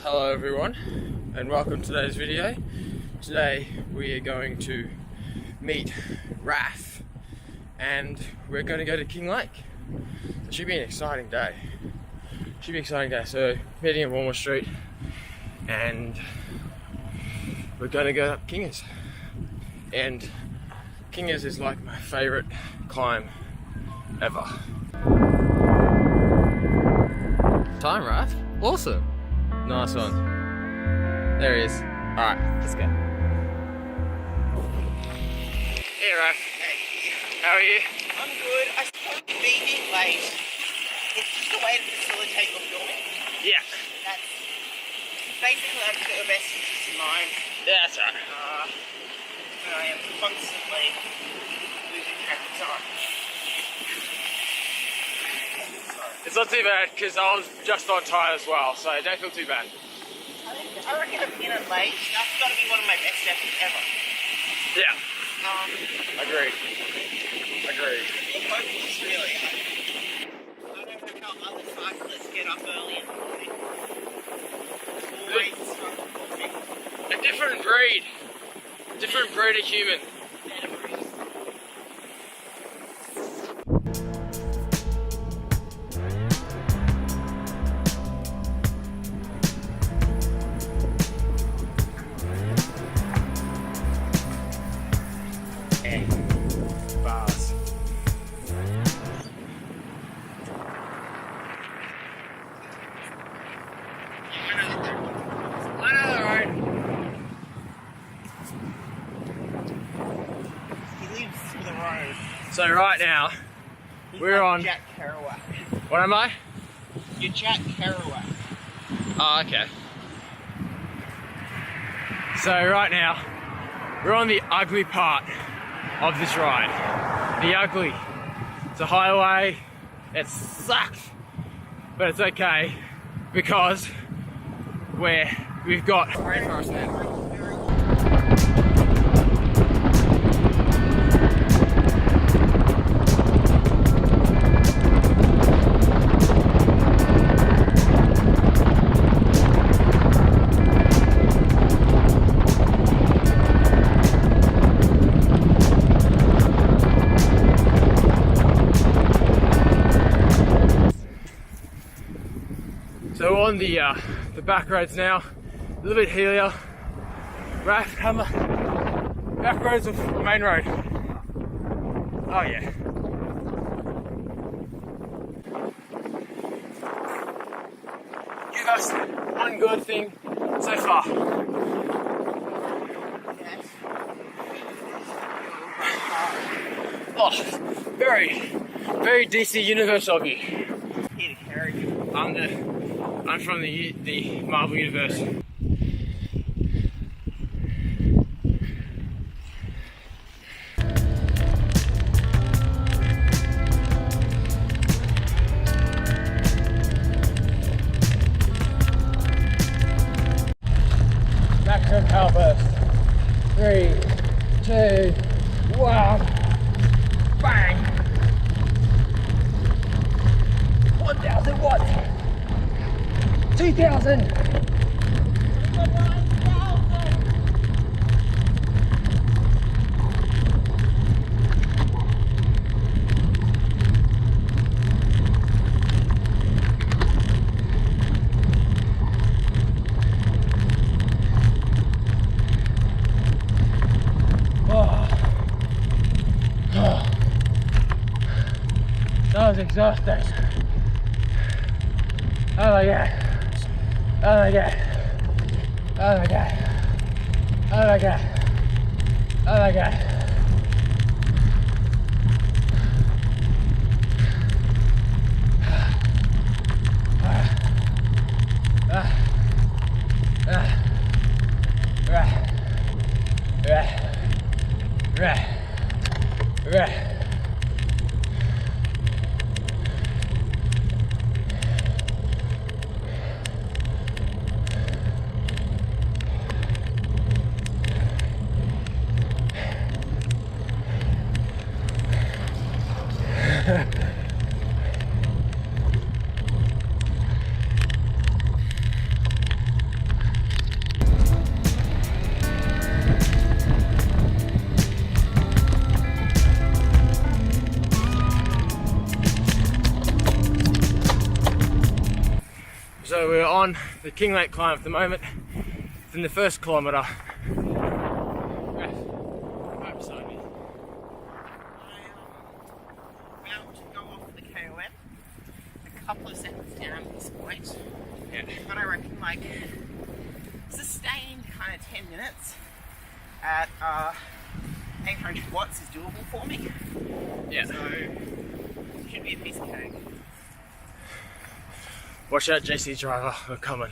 Hello everyone and welcome to today's video. Today we are going to meet Raph and we're going to go to Kinglake. It should be an exciting day. So meeting at Walmart Street and we're going to go up Kingers. And Kingers is like my favourite climb ever. Time, Raph? Awesome. Nice one. There he is. Alright, let's go. Hey Raph. Hey. How are you? I'm good. I suppose being a bit late. It's just a way to facilitate your filming. Yeah. That's basically I've got the best interest in mind. Yeah, that's right. And I am constantly losing track of time. It's not too bad because I was just on time as well, so don't feel too bad. I reckon a minute late, that's got to be one of my best efforts ever. Yeah. Agreed. Being hopeless, really. I don't know how other cyclists get up early in the morning. Always struggle for me. A different breed of human. Bars. I know, right? He lives for the road. So right now, we're like on... Jack Kerouac. What am I? You're Jack Kerouac. Oh, okay. So right now, we're on the ugly part of this ride. The ugly. It's a highway. It sucks. But it's okay because we've got rainforest now. So on the back roads now, a little bit hillier. Raph, come on. Back roads of main road. Oh yeah. Give us one good thing so far. Yes. Oh, very DC universe of you. Here to carry you. I'm from the Marvel universe. Maximum power burst. 3, 2, 1. Bang! 1,000 watts. 2,000. That was exhausting. Oh my god. Oh my god. Oh my god. Oh my god. Oh my god. So we're on the Kinglake climb at the moment. It's in the first kilometre. Right beside me. I'm about to go off the KOM. A couple of seconds down at this point. Yeah. But I reckon like sustained kind of 10 minutes at 800 watts is doable for me. Yeah. So should be a piece of cake. Watch out, JC driver, we're coming.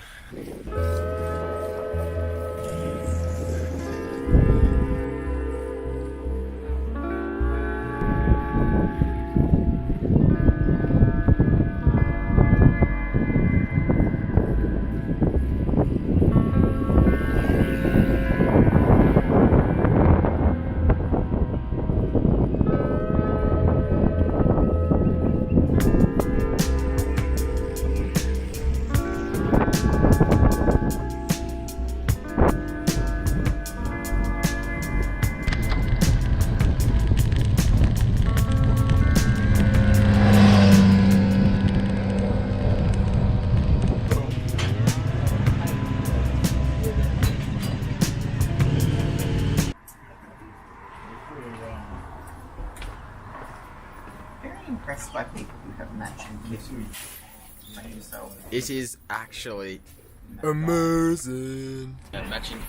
Impressed by people who have matching kit. It is actually amazing. And matching.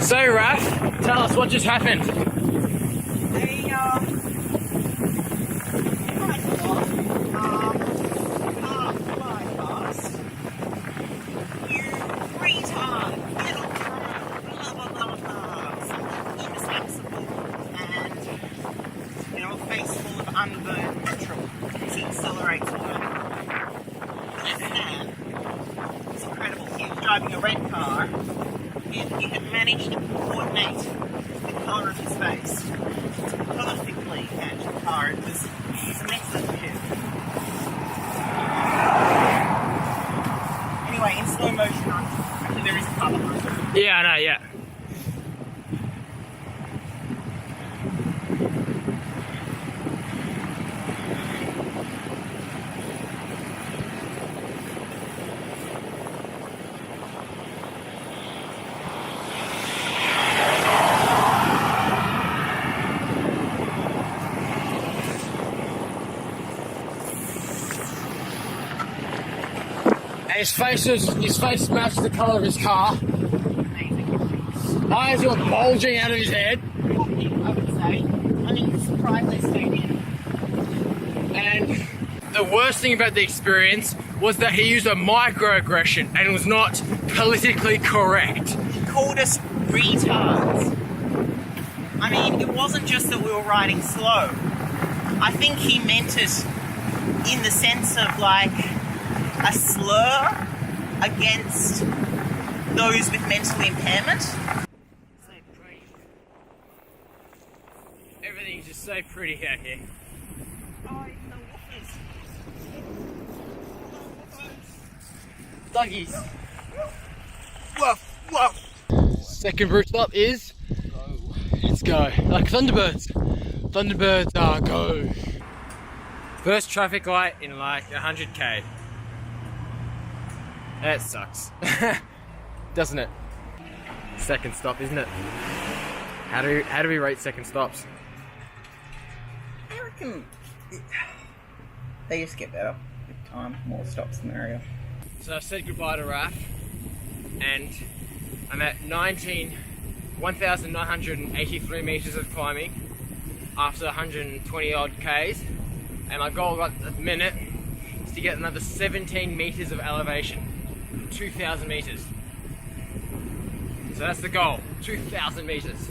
So, Raph, tell us what just happened. Face full of unburned petrol as he accelerates away. And it's incredible. He was driving a red car and he had managed to coordinate the colour of his face to perfectly match the car. It was an excellent view. Anyway, in slow motion, actually there is a car behind. Yeah, I know, yeah. And his face matched the colour of his car. Amazing. Eyes were bulging out of his head. I would say. I mean, surprised they stayed in. And the worst thing about the experience was that he used a microaggression and was not politically correct. He called us retards. I mean, it wasn't just that we were riding slow. I think he meant it in the sense of like a slur against those with mental impairment. So pretty. Everything's just so pretty out here. Oh, even the woofers. Doggies. Woof, woof. Second route stop is... Let's go. Like Thunderbirds. Thunderbirds are go. First traffic light in like 100k. That sucks. Doesn't it? Second stop, isn't it? How do we rate second stops? I reckon they just get better with time. More stops the merrier. So I've said goodbye to Raf, and I'm at 1,983 metres of climbing after 120 odd Ks, and my goal at the minute is to get another 17 metres of elevation, 2,000 metres. So that's the goal, 2,000 metres.